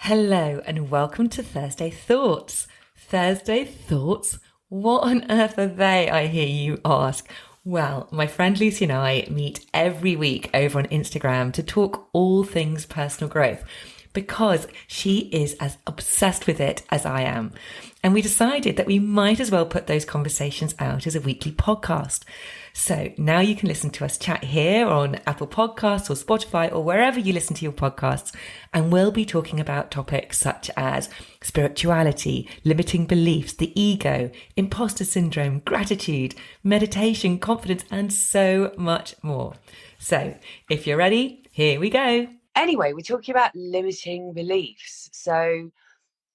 Hello and welcome to Thursday Thoughts. Thursday Thoughts? What on earth are they, I hear you ask? Well, my friend Lucy and I meet every week over on Instagram to talk all things personal growth because she is as obsessed with it as I am. And we decided that we might as well put those conversations out as a weekly podcast. So now you can listen to us chat here on Apple Podcasts or Spotify or wherever you listen to your podcasts. And we'll be talking about topics such as spirituality, limiting beliefs, the ego, imposter syndrome, gratitude, meditation, confidence, and so much more. So if you're ready, here we go. Anyway, we're talking about limiting beliefs. So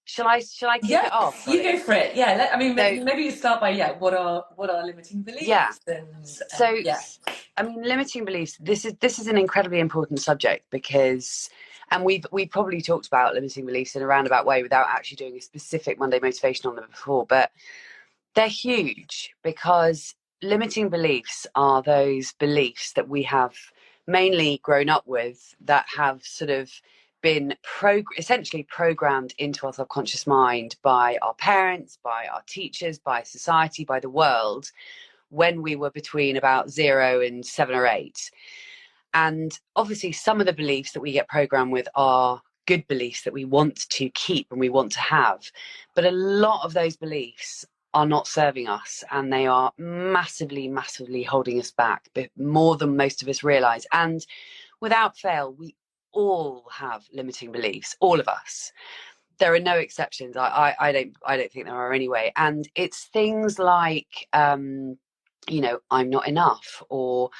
shall I kick it off? You go for it. Yeah, maybe you start by what are limiting beliefs? Yeah. I mean, limiting beliefs. This is an incredibly important subject because, and we've probably talked about limiting beliefs in a roundabout way without actually doing a specific Monday motivation on them before, but they're huge because limiting beliefs are those beliefs that we have mainly grown up with that have sort of been essentially programmed into our subconscious mind by our parents, by our teachers, by society, by the world when we were between about 0 and 7 or 8. And obviously some of the beliefs that we get programmed with are good beliefs that we want to keep and we want to have. But a lot of those beliefs are not serving us, and they are massively holding us back, but more than most of us realize. And without fail, we all have limiting beliefs, all of us. There are no exceptions. I don't think there are anyway. And it's things like I'm not enough, or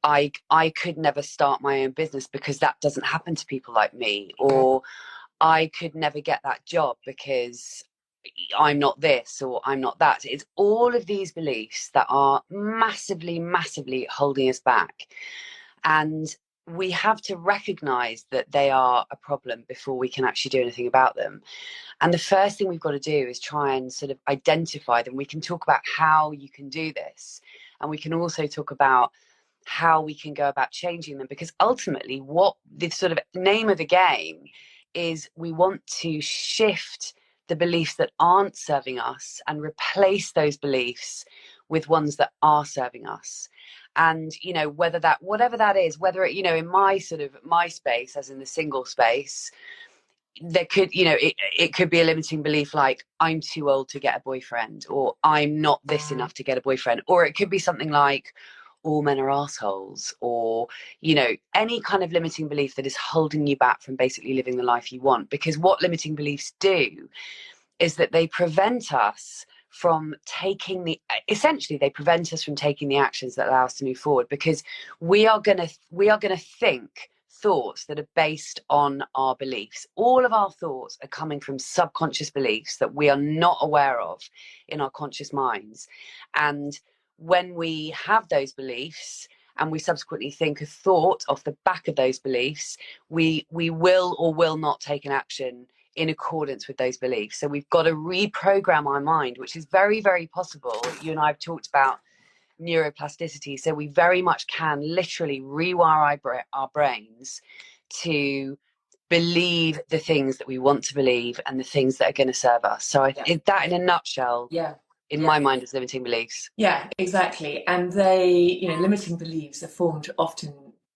I could never start my own business because that doesn't happen to people like me, or I could never get that job because I'm not this or I'm not that. It's all of these beliefs that are massively holding us back. And we have to recognize that they are a problem before we can actually do anything about them. And the first thing we've got to do is try and sort of identify them. We can talk about how you can do this. And we can also talk about how we can go about changing them, because ultimately what the sort of name of the game is, we want to shift the beliefs that aren't serving us and replace those beliefs with ones that are serving us. And whatever that is, whether it, in my space, as in the single space, there could, it could be a limiting belief like I'm too old to get a boyfriend, or I'm not this enough to get a boyfriend. Or it could be something like all men are assholes, or any kind of limiting belief that is holding you back from basically living the life you want. Because what limiting beliefs do is that they prevent us from they prevent us from taking the actions that allow us to move forward, because we are going to think thoughts that are based on our beliefs. All of our thoughts are coming from subconscious beliefs that we are not aware of in our conscious minds. And when we have those beliefs and we subsequently think a thought off the back of those beliefs, we will or will not take an action in accordance with those beliefs. So we've got to reprogram our mind, which is very possible. You and I have talked about neuroplasticity, so we very much can literally rewire our brains to believe the things that we want to believe and the things that are going to serve us. So I think that, in a nutshell, in my mind, is limiting beliefs. Yeah, exactly. And they, limiting beliefs are formed often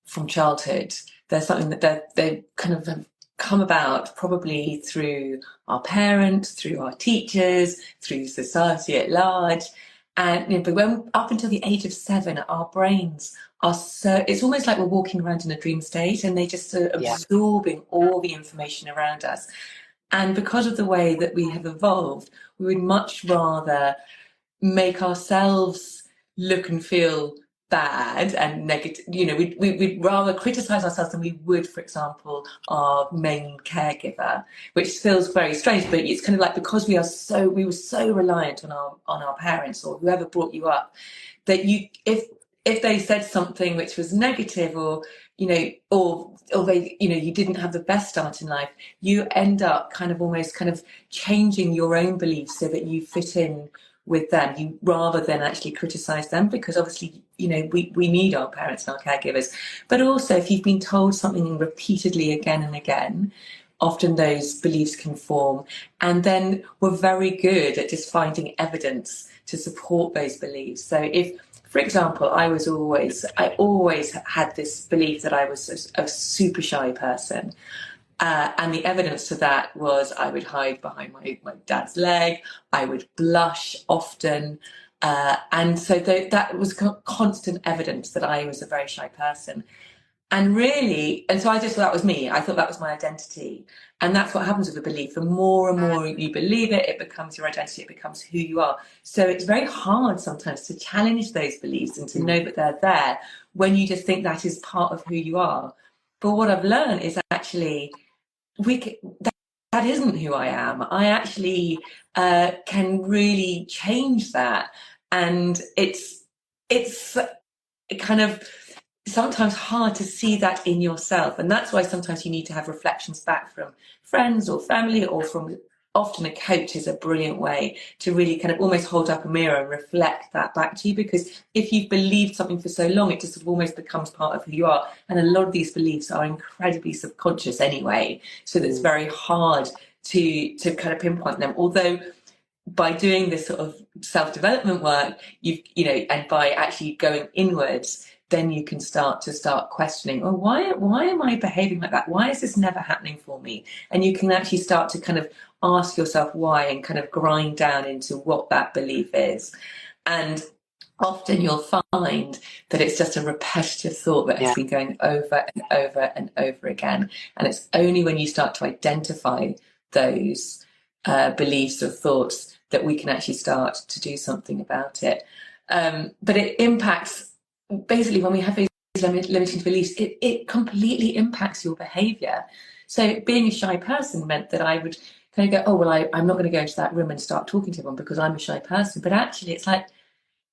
from childhood. There's something that they kind of have come about probably through our parents, through our teachers, through society at large. And but when up until the age of 7, our brains are it's almost like we're walking around in a dream state, and they just are absorbing all the information around us. And because of the way that we have evolved, we would much rather make ourselves look and feel bad and negative. We'd rather criticize ourselves than we would, for example, our main caregiver, which feels very strange, but it's kind of like, because we were so reliant on our parents or whoever brought you up, that if they said something which was negative, or they, you didn't have the best start in life, you end up almost changing your own beliefs so that you fit in with them, rather than actually criticize them, because obviously we need our parents and our caregivers. But also, if you've been told something repeatedly again and again, often those beliefs can form. And then we're very good at just finding evidence to support those beliefs. So if, for example, I always had this belief that I was a super shy person. And the evidence to that was I would hide behind my dad's leg, I would blush often. And so that was constant evidence that I was a very shy person. And so I just thought that was me. I thought that was my identity. And that's what happens with a belief. The more and more you believe it, it becomes your identity, it becomes who you are. So it's very hard sometimes to challenge those beliefs and to know that they're there when you just think that is part of who you are. But what I've learned is actually that isn't who I am. I actually can really change that. And it's kind of sometimes hard to see that in yourself, and that's why sometimes you need to have reflections back from friends or family, or from often a coach is a brilliant way to really kind of almost hold up a mirror and reflect that back to you, because if you've believed something for so long, it just almost becomes part of who you are. And a lot of these beliefs are incredibly subconscious anyway, so that it's very hard to kind of pinpoint them. Although by doing this sort of self-development work, and by actually going inwards, then you can start questioning, oh, why am I behaving like that? Why is this never happening for me? And you can actually start to kind of ask yourself why, and kind of grind down into what that belief is. And often you'll find that it's just a repetitive thought that has been going over and over and over again. And it's only when you start to identify those beliefs or thoughts that we can actually start to do something about it. But it impacts, basically, when we have these limiting beliefs, it completely impacts your behaviour. So being a shy person meant that I would kind of go, oh, well, I'm not going to go into that room and start talking to everyone because I'm a shy person. But actually, it's like,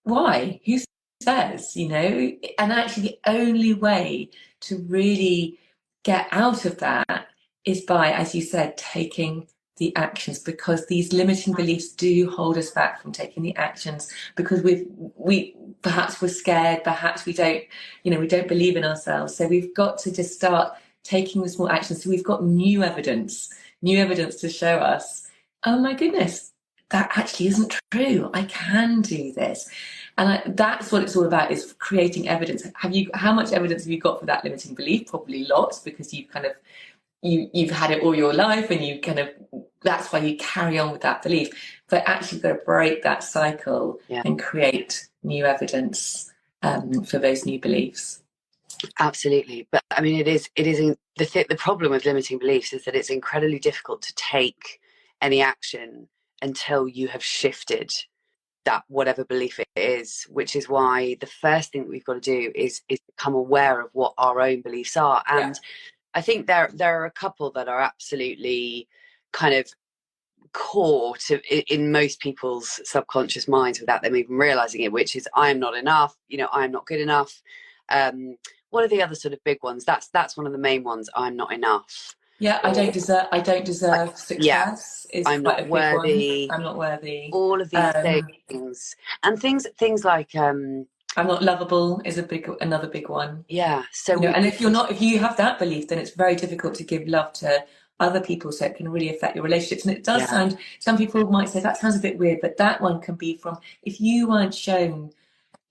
why? Who says, And actually, the only way to really get out of that is by, as you said, taking the actions, because these limiting beliefs do hold us back from taking the actions, because we perhaps we're scared, perhaps we don't believe in ourselves. So we've got to just start taking the small actions. So we've got new evidence to show us, oh my goodness, that actually isn't true. I can do this. And that's what it's all about, is creating evidence. How much evidence have you got for that limiting belief? Probably lots, because you've kind of you've had it all your life, and that's why you carry on with that belief. But actually, you've got to break that cycle and create new evidence for those new beliefs. Absolutely. But I mean, the problem with limiting beliefs is that it's incredibly difficult to take any action until you have shifted that whatever belief it is, which is why the first thing that we've got to do is become aware of what our own beliefs are. And I think there are a couple that are absolutely kind of core to in most people's subconscious minds without them even realizing it, which is, I am not enough, I am not good enough. What are the other sort of big ones? That's one of the main ones. I'm not enough. I don't deserve success. Is I'm quite not a worthy. big one. I'm not worthy. All of these things, and things like I'm not lovable is another big one. So and if you have that belief, then it's very difficult to give love to other people, so it can really affect your relationships. And it does sound, some people might say that sounds a bit weird, but that one can be from, if you weren't shown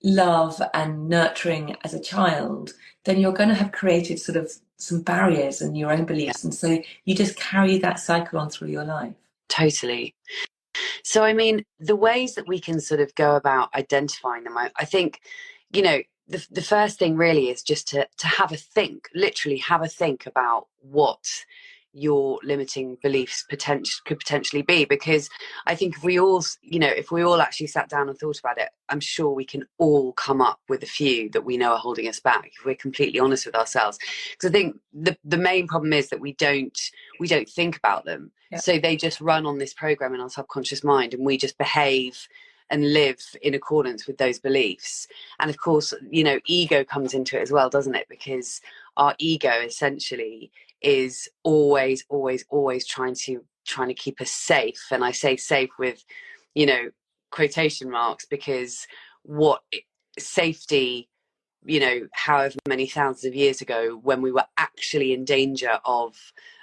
love and nurturing as a child, then you're going to have created sort of some barriers in your own beliefs, and so you just carry that cycle on through your life. Totally. So I mean, the ways that we can sort of go about identifying them, I think, the first thing really is just to literally have a think about what your limiting beliefs could potentially be. Because I think if we all actually sat down and thought about it, I'm sure we can all come up with a few that we know are holding us back, if we're completely honest with ourselves. Because I think the main problem is that we don't think about them. So they just run on this program in our subconscious mind, and we just behave and live in accordance with those beliefs. And of course, ego comes into it as well, doesn't it? Because our ego essentially is always trying to keep us safe. And I say safe with, quotation marks, because what safety, however many thousands of years ago, when we were actually in danger of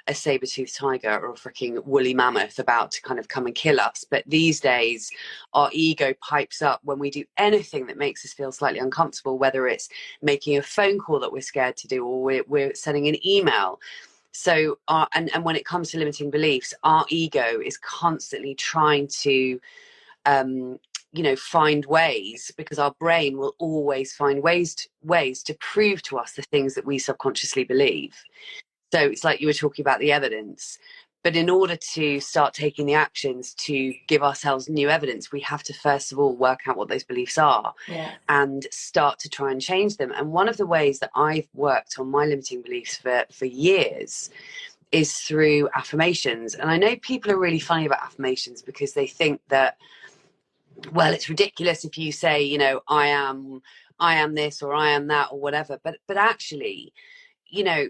a saber-toothed tiger or a freaking woolly mammoth about to kind of come and kill us. But these days, our ego pipes up when we do anything that makes us feel slightly uncomfortable, whether it's making a phone call that we're scared to do, or we're sending an email. So, and when it comes to limiting beliefs, our ego is constantly trying to find ways, because our brain will always find ways to prove to us the things that we subconsciously believe. So it's like you were talking about the evidence, but in order to start taking the actions to give ourselves new evidence, we have to first of all work out what those beliefs are, and start to try and change them. And one of the ways that I've worked on my limiting beliefs for years is through affirmations. And I know people are really funny about affirmations because they think that, well, it's ridiculous if you say, you know, I am this or I am that or whatever. But actually, you know,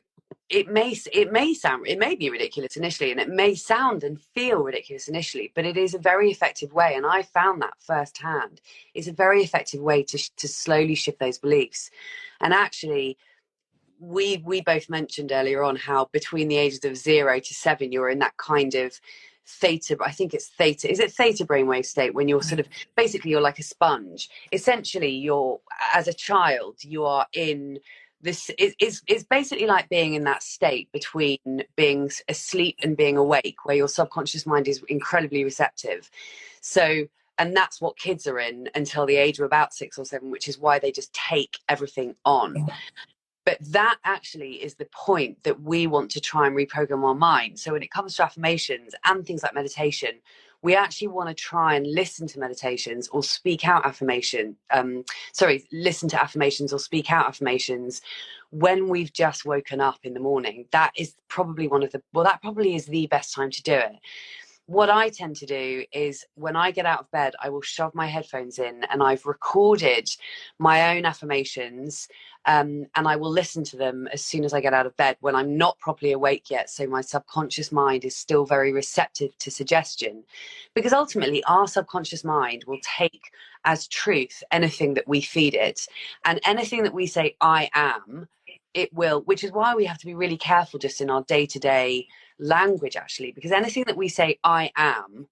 it may be ridiculous initially, and it may sound and feel ridiculous initially, but it is a very effective way. And I found that firsthand. It's a very effective way to slowly shift those beliefs. And actually, we both mentioned earlier on how between the ages of 0 to 7, you're in that kind of theta, I think it's theta, is it theta brainwave state, when you're sort of, basically you're like a sponge. Essentially, you're, as a child, you are in this, it's basically like being in that state between being asleep and being awake, where your subconscious mind is incredibly receptive. So, and that's what kids are in until the age of about 6 or 7, which is why they just take everything on. But that actually is the point that we want to try and reprogram our mind. So when it comes to affirmations and things like meditation, we actually want to try and listen to meditations or speak out listen to affirmations or speak out affirmations when we've just woken up in the morning. That is probably that probably is the best time to do it. What I tend to do is when I get out of bed, I will shove my headphones in, and I've recorded my own affirmations, and I will listen to them as soon as I get out of bed when I'm not properly awake yet. So my subconscious mind is still very receptive to suggestion, because ultimately our subconscious mind will take as truth anything that we feed it, and anything that we say, I am, it will, which is why we have to be really careful just in our day-to-day language, actually, because anything that we say, I am,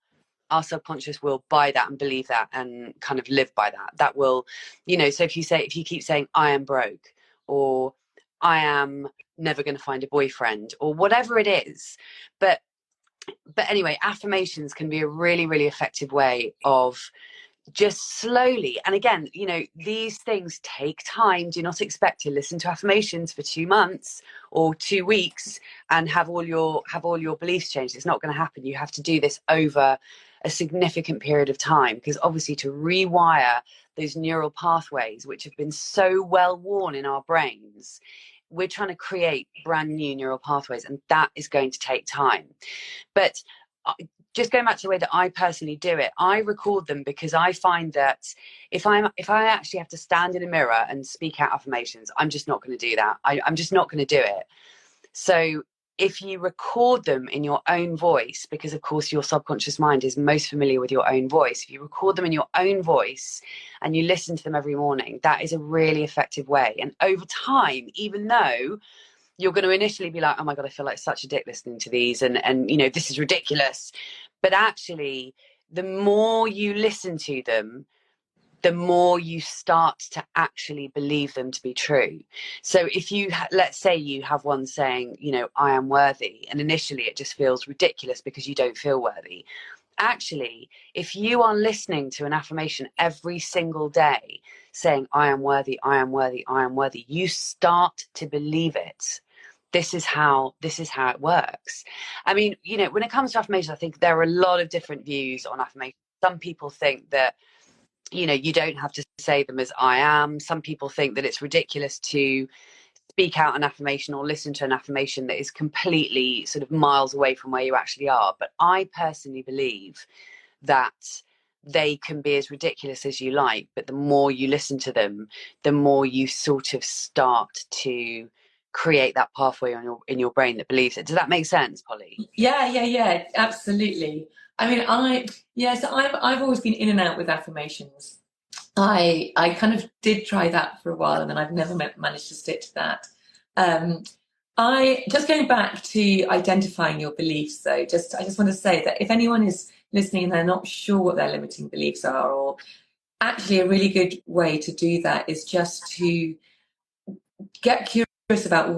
our subconscious will buy that and believe that and kind of live by that. That will, so if you keep saying, I am broke, or I am never going to find a boyfriend, or whatever it is. But anyway, affirmations can be a really, really effective way of just slowly, and again, these things take time. Do not expect to listen to affirmations for 2 months or 2 weeks and have all your beliefs changed. It's not going to happen. You have to do this over a significant period of time, because obviously to rewire those neural pathways which have been so well worn in our brains, we're trying to create brand new neural pathways, and that is going to take time. But just going back to the way that I personally do it, I record them because I find that if I actually have to stand in a mirror and speak out affirmations, I'm just not going to do that. I'm just not going to do it. So if you record them in your own voice, because of course your subconscious mind is most familiar with your own voice, if you record them in your own voice and you listen to them every morning, that is a really effective way. And over time, even though you're going to initially be like, oh my God, I feel like such a dick listening to these, and this is ridiculous. But actually, the more you listen to them, the more you start to actually believe them to be true. So if you, let's say you have one saying, I am worthy, and initially it just feels ridiculous because you don't feel worthy. Actually, if you are listening to an affirmation every single day saying, I am worthy, I am worthy, I am worthy, you start to believe it. This is how it works. I mean, when it comes to affirmations, I think there are a lot of different views on affirmations. Some people think that, you don't have to say them as I am. Some people think that it's ridiculous to speak out an affirmation or listen to an affirmation that is completely sort of miles away from where you actually are. But I personally believe that they can be as ridiculous as you like, but the more you listen to them, the more you sort of start to create that pathway in your brain that believes it. Does that make sense, Polly? Yeah, absolutely. I mean, so I've always been in and out with affirmations. I kind of did try that for a while, and then I've never managed to stick to that. I just going back to identifying your beliefs, though. I just want to say that if anyone is listening and they're not sure what their limiting beliefs are, or actually a really good way to do that is just to get curious about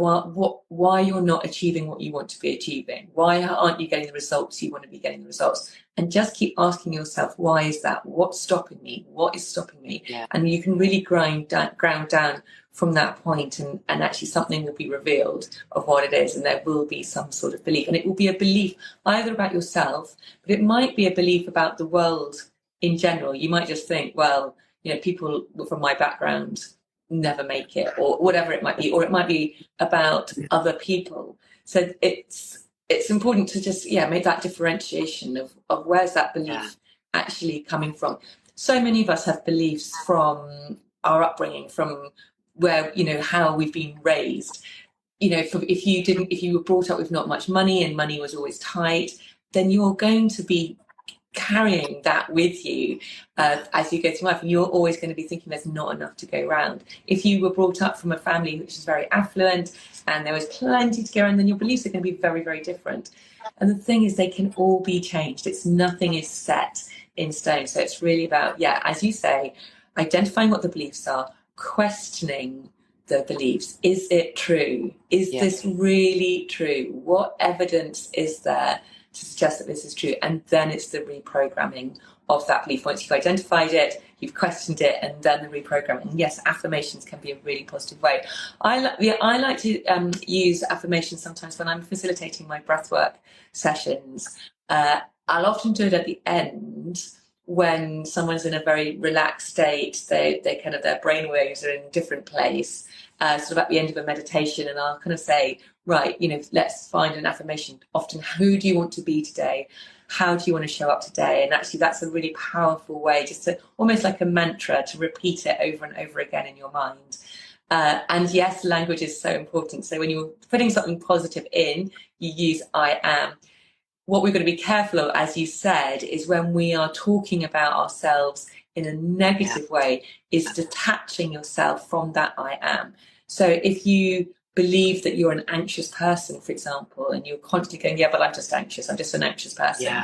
why you're not achieving what you want to be achieving. Why aren't you getting the results you want to be getting the results? And just keep asking yourself, why is that? What's stopping me? What is stopping me? Yeah. And you can really ground down from that point, and actually something will be revealed of what it is, and there will be some sort of belief. And it will be a belief either about yourself, but it might be a belief about the world in general. You might just think, well, people from my background never make it, or whatever it might be, or it might be about other people. So it's important to just make that differentiation of where's that belief actually coming from. So many of us have beliefs from our upbringing, from where how we've been raised. If you were brought up with not much money and money was always tight, then you're going to be carrying that with you as you go through life, and you're always going to be thinking there's not enough to go around. If you were brought up from a family which is very affluent and there was plenty to go around, then your beliefs are going to be very, very different. And the thing is, they can all be changed. Nothing is set in stone. So it's really about, as you say, identifying what the beliefs are, questioning the beliefs. Is it true? Is this really true? What evidence is there to suggest that this is true? And then it's the reprogramming of that belief. Once you've identified it, you've questioned it, and then the reprogramming. And yes, affirmations can be a really positive way. I like to use affirmations sometimes when I'm facilitating my breathwork sessions. I'll often do it at the end when someone's in a very relaxed state. They kind of, their brainwaves are in a different place, sort of at the end of a meditation, and I'll kind of say, right, let's find an affirmation. Often, who do you want to be today? How do you want to show up today? And actually, that's a really powerful way, just to almost like a mantra, to repeat it over and over again in your mind. And yes, language is so important. So when you're putting something positive in, you use I am. What we've got to be careful of, as you said, is when we are talking about ourselves in a negative way, is detaching yourself from that I am. So if you believe that you're an anxious person, for example, and you're constantly going, but I'm just anxious, I'm just an anxious person.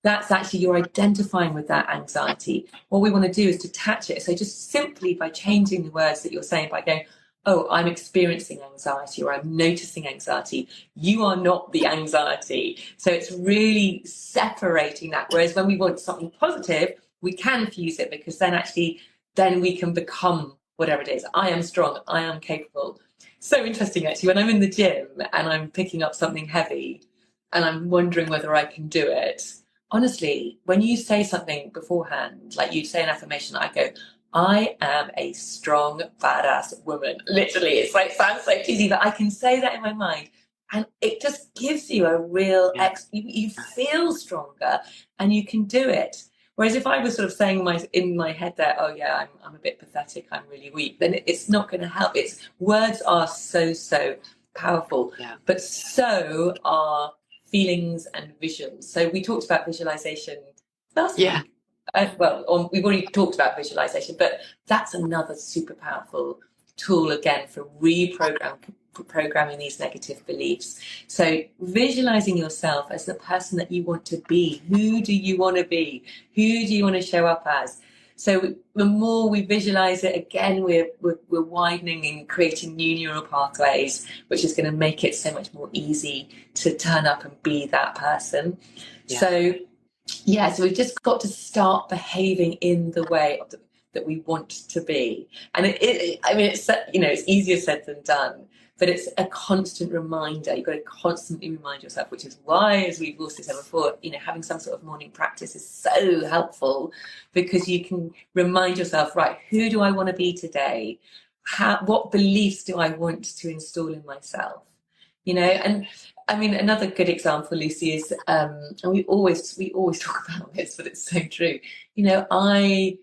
That's actually, you're identifying with that anxiety. What we want to do is detach it. So just simply by changing the words that you're saying, by going, oh, I'm experiencing anxiety, or I'm noticing anxiety. You are not the anxiety. So it's really separating that. Whereas when we want something positive, we can fuse it, because then we can become whatever it is. I am strong, I am capable. So interesting, actually, when I'm in the gym and I'm picking up something heavy and I'm wondering whether I can do it. Honestly, when you say something beforehand, like you say an affirmation, I go, I am a strong, badass woman. Literally, it's like, sounds so cheesy, but I can say that in my mind. And it just gives you a real, you feel stronger and you can do it. Whereas if I was sort of saying in my head there, oh yeah, I'm a bit pathetic, I'm really weak, then it's not going to help. Words are so powerful, but so are feelings and visions. So we talked about visualization last week. We've already talked about visualization, but that's another super powerful tool, again, for reprogramming these negative beliefs. So visualizing yourself as the person that you want to be. Who do you want to be? Who do you want to show up as? So the more we visualize it, again, we're widening and creating new neural pathways, which is going to make it so much more easy to turn up and be that person. So we've just got to start behaving in the way that we want to be. And it's easier said than done, but it's a constant reminder. You've got to constantly remind yourself, which is why, as we've also said before, having some sort of morning practice is so helpful, because you can remind yourself, right, who do I want to be today? What beliefs do I want to install in myself? And I mean, another good example, Lucy, is, and we always talk about this, but it's so true. I,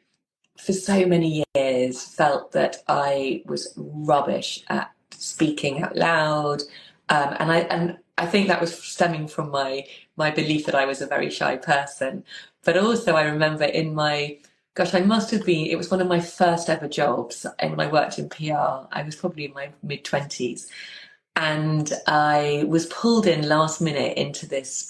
for so many years, felt that I was rubbish at speaking out loud, and I think that was stemming from my belief that I was a very shy person. But also, I remember it was one of my first ever jobs, and when I worked in PR, I was probably in my mid-20s. And I was pulled in last minute into this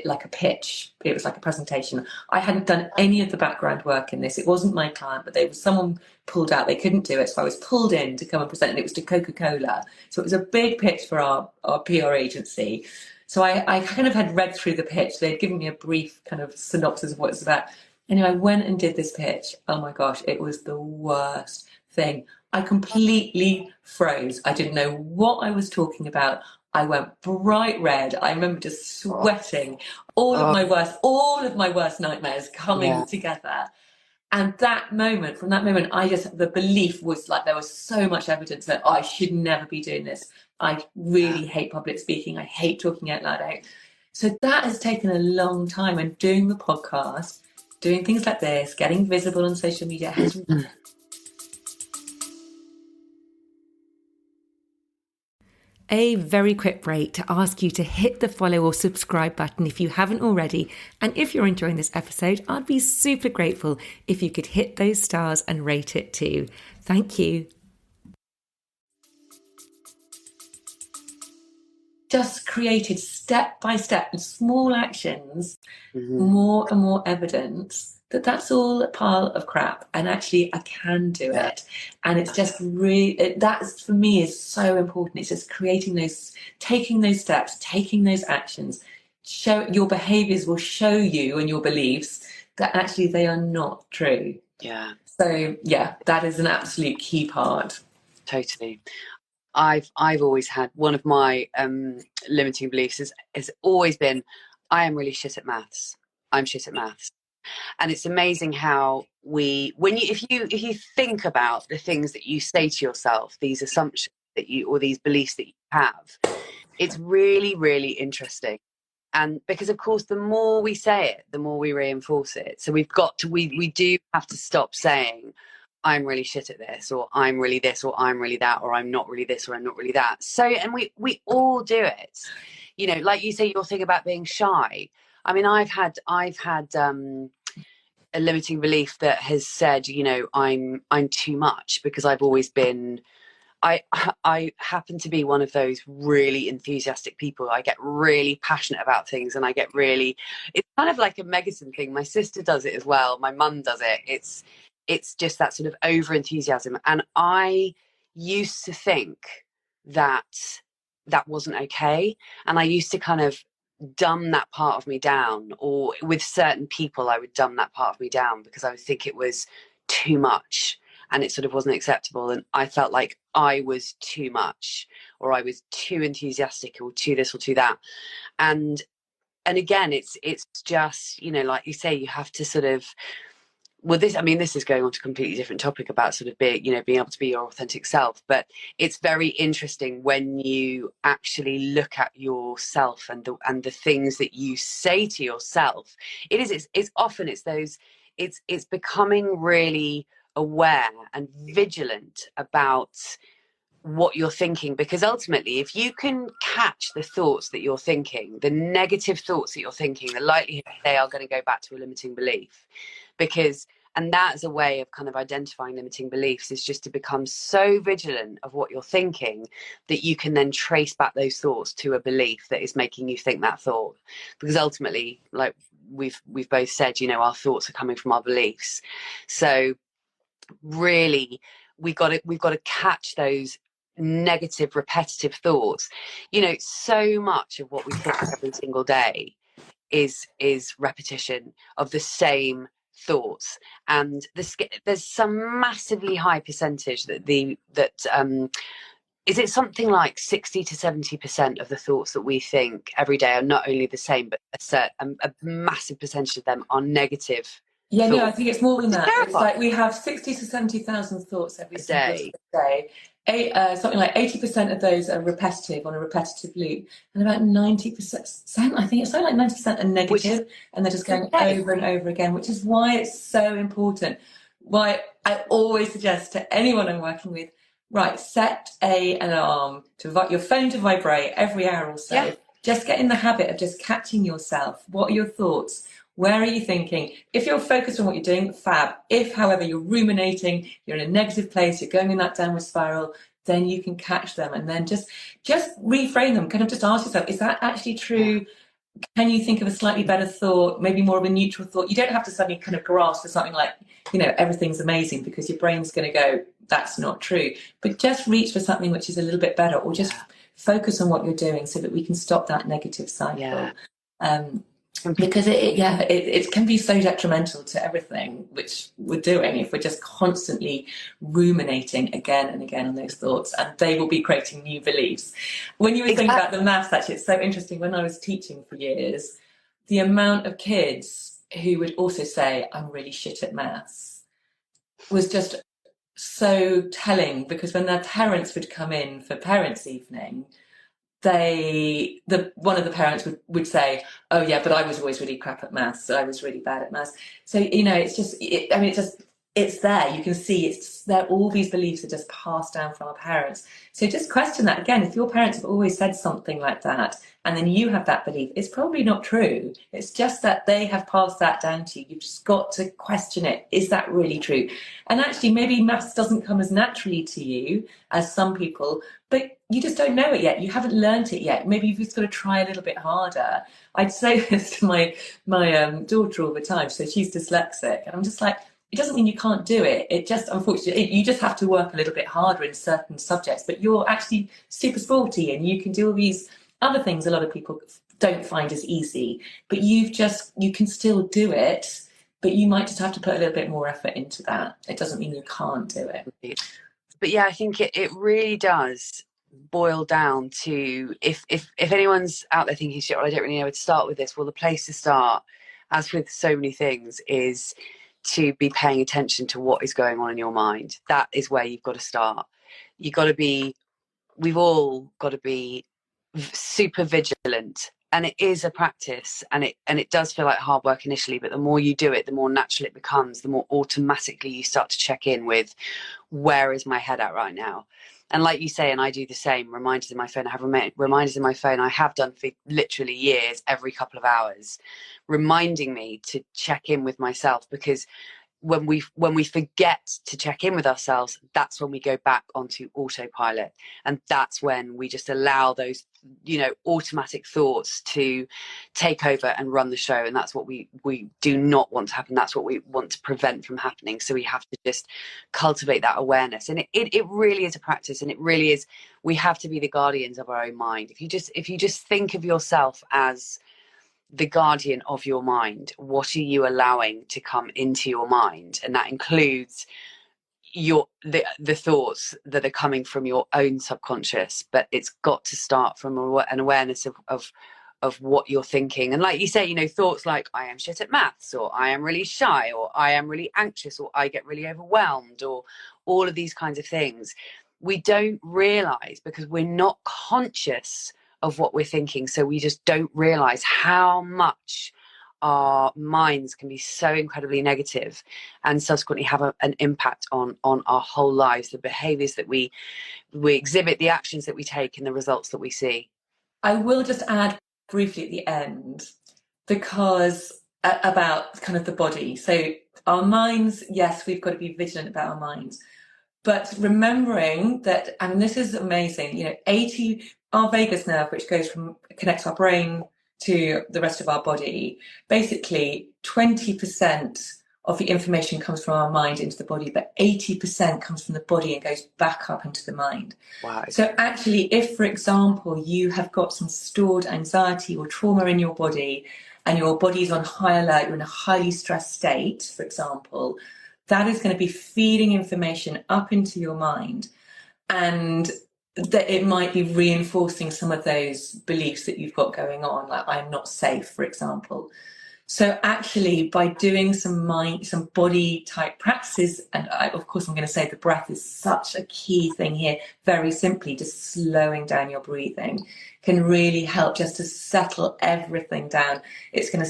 like a pitch. It was like a presentation. I hadn't done any of the background work in this. It wasn't my client, but there was someone pulled out. They couldn't do it. So I was pulled in to come and present, and it was to Coca-Cola. So it was a big pitch for our PR agency. So I kind of had read through the pitch. They'd given me a brief kind of synopsis of what it's about. Anyway, I went and did this pitch. Oh my gosh, it was the worst thing. I completely froze. I didn't know what I was talking about. I went bright red. I remember just sweating. All of my worst nightmares coming together. And from that moment, the belief was like, there was so much evidence that I should never be doing this. I really hate public speaking. I hate talking out loud. So that has taken a long time, and doing the podcast, doing things like this, getting visible on social media has A very quick break to ask you to hit the follow or subscribe button if you haven't already. And if you're enjoying this episode, I'd be super grateful if you could hit those stars and rate it too. Thank you. Just created step by step, small actions, more and more evidence that that's all a pile of crap, and actually I can do it. And it's just really, that's for me is so important. It's just taking those steps, taking those actions. Your behaviors will show you, and your beliefs, that actually they are not true. Yeah. So yeah, that is an absolute key part. Totally. I've always had one of my limiting beliefs has always been, I am really shit at maths. I'm shit at maths. And it's amazing how if you think about the things that you say to yourself, these assumptions or these beliefs that you have, it's really, really interesting. And because of course, the more we say it, the more we reinforce it. So we do have to stop saying, I'm really shit at this, or I'm really this, or I'm really that, or I'm not really this, or I'm not really that. So, and we all do it, like you say, your thing about being shy. I mean, I've had a limiting belief that has said, I'm too much, because I've always been, I happen to be one of those really enthusiastic people. I get really passionate about things, and it's kind of like a Megaton thing. My sister does it as well. My mum does it. It's just that sort of over enthusiasm. And I used to think that wasn't okay. And I used to kind of dumb that part of me down, or with certain people I would dumb that part of me down because I would think it was too much and it sort of wasn't acceptable, and I felt like I was too much, or I was too enthusiastic, or too this or too that. And again, it's just, like you say, you have to sort of, this is going on to a completely different topic about sort of being able to be your authentic self. But it's very interesting when you actually look at yourself and the things that you say to yourself. It's becoming really aware and vigilant about what you're thinking, because ultimately, if you can catch the thoughts that you're thinking, the negative thoughts that you're thinking, the likelihood they are going to go back to a limiting belief. And that's a way of kind of identifying limiting beliefs, is just to become so vigilant of what you're thinking that you can then trace back those thoughts to a belief that is making you think that thought. Because ultimately, like we've both said, our thoughts are coming from our beliefs. So really, we've got to catch those negative, repetitive thoughts. So much of what we think every single day is repetition of the same thoughts, and there's some massively high percentage is it something like 60 to 70% of the thoughts that we think every day are not only the same, but a massive percentage of them are negative. Yeah, no, I think it's more than that. It's like we have 60 to 70,000 thoughts every single day. Something like 80% of those are repetitive, on a repetitive loop, and about 90%, I think it's something like 90% are negative, and they're just going over and over again, which is why it's so important. Why I always suggest to anyone I'm working with, right, set an alarm to your phone to vibrate every hour or so. Yeah. Just get in the habit of just catching yourself. What are your thoughts? Where are you thinking? If you're focused on what you're doing, fab. If, however, you're ruminating, you're in a negative place, you're going in that downward spiral, then you can catch them, and then just reframe them. Kind of just ask yourself, is that actually true? Can you think of a slightly better thought, maybe more of a neutral thought? You don't have to suddenly kind of grasp for something like, everything's amazing, because your brain's going to go, that's not true. But just reach for something which is a little bit better, or just focus on what you're doing so that we can stop that negative cycle. Because it can be so detrimental to everything which we're doing if we're just constantly ruminating again and again on those thoughts, and they will be creating new beliefs. When you were thinking about the maths, actually, it's so interesting. When I was teaching for years, the amount of kids who would also say, I'm really shit at maths, was just so telling, because when their parents would come in for parents' evening, one of the parents would say, oh yeah, but I was always really crap at maths, so I was really bad at maths. So it's there. You can see it's there. All these beliefs are just passed down from our parents. So just question that again. If your parents have always said something like that, and then you have that belief, it's probably not true. It's just that they have passed that down to you. You've just got to question it. Is that really true? And actually, maybe maths doesn't come as naturally to you as some people, but you just don't know it yet. You haven't learned it yet. Maybe you've just got to try a little bit harder. I'd say this to my daughter all the time. So she's dyslexic, and I'm just like, it doesn't mean you can't do it. It just, unfortunately, you just have to work a little bit harder in certain subjects. But you're actually super sporty, and you can do all these other things a lot of people don't find as easy. But you can still do it, but you might just have to put a little bit more effort into that. It doesn't mean you can't do it. But yeah, I think it really does boil down to, if anyone's out there thinking, shit, well, I don't really know where to start with this. Well, the place to start, as with so many things, is to be paying attention to what is going on in your mind. That is where you've got to start. We've all got to be super vigilant, and it is a practice, and it does feel like hard work initially, but the more you do it, the more natural it becomes, the more automatically you start to check in with, where is my head at right now? And like you say, and I do the same, reminders in my phone. I have reminders in my phone. I have done for literally years, every couple of hours, reminding me to check in with myself, because when we forget to check in with ourselves, that's when we go back onto autopilot, and that's when we just allow those automatic thoughts to take over and run the show. And that's what we do not want to happen. That's what we want to prevent from happening. So we have to just cultivate that awareness, and it really is a practice, and it really is, we have to be the guardians of our own mind. If you just think of yourself as the guardian of your mind, what are you allowing to come into your mind? And that includes the thoughts that are coming from your own subconscious, but it's got to start from an awareness of what you're thinking. And like you say, thoughts like, I am shit at maths, or I am really shy, or I am really anxious, or I get really overwhelmed, or all of these kinds of things, we don't realize, because we're not conscious of what we're thinking. So we just don't realize how much our minds can be so incredibly negative, and subsequently have an impact on our whole lives, the behaviors that we exhibit, the actions that we take, and the results that we see. I will just add briefly at the end, because about kind of the body. So our minds, yes, we've got to be vigilant about our minds, but remembering that, and this is amazing, our vagus nerve, which connects our brain to the rest of our body, basically 20% of the information comes from our mind into the body, but 80% comes from the body and goes back up into the mind. Wow. So actually, if, for example, you have got some stored anxiety or trauma in your body, and your body's on high alert, you're in a highly stressed state, for example, that is going to be feeding information up into your mind, and that it might be reinforcing some of those beliefs that you've got going on, like I'm not safe, for example. So actually, by doing some body type practices, and of course I'm going to say the breath is such a key thing here, very simply just slowing down your breathing can really help just to settle everything down. That's going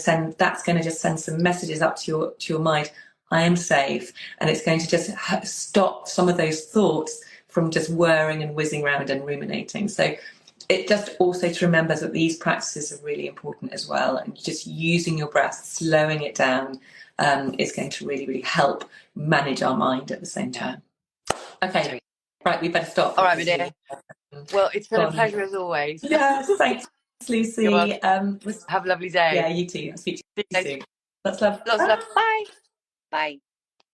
to just send some messages up to your mind, I am safe, and it's going to just stop some of those thoughts from just whirring and whizzing around and ruminating. So it just also to remember that these practices are really important as well, and just using your breath, slowing it down, is going to really, really help manage our mind at the same time. Okay, Right, we better stop. All right, my dear. Well, it's been a pleasure as always. Yes, thanks, Lucy. Have a lovely day. Yeah, you too. I'll speak to you soon. Lots of love. Lots of love. Bye. Bye.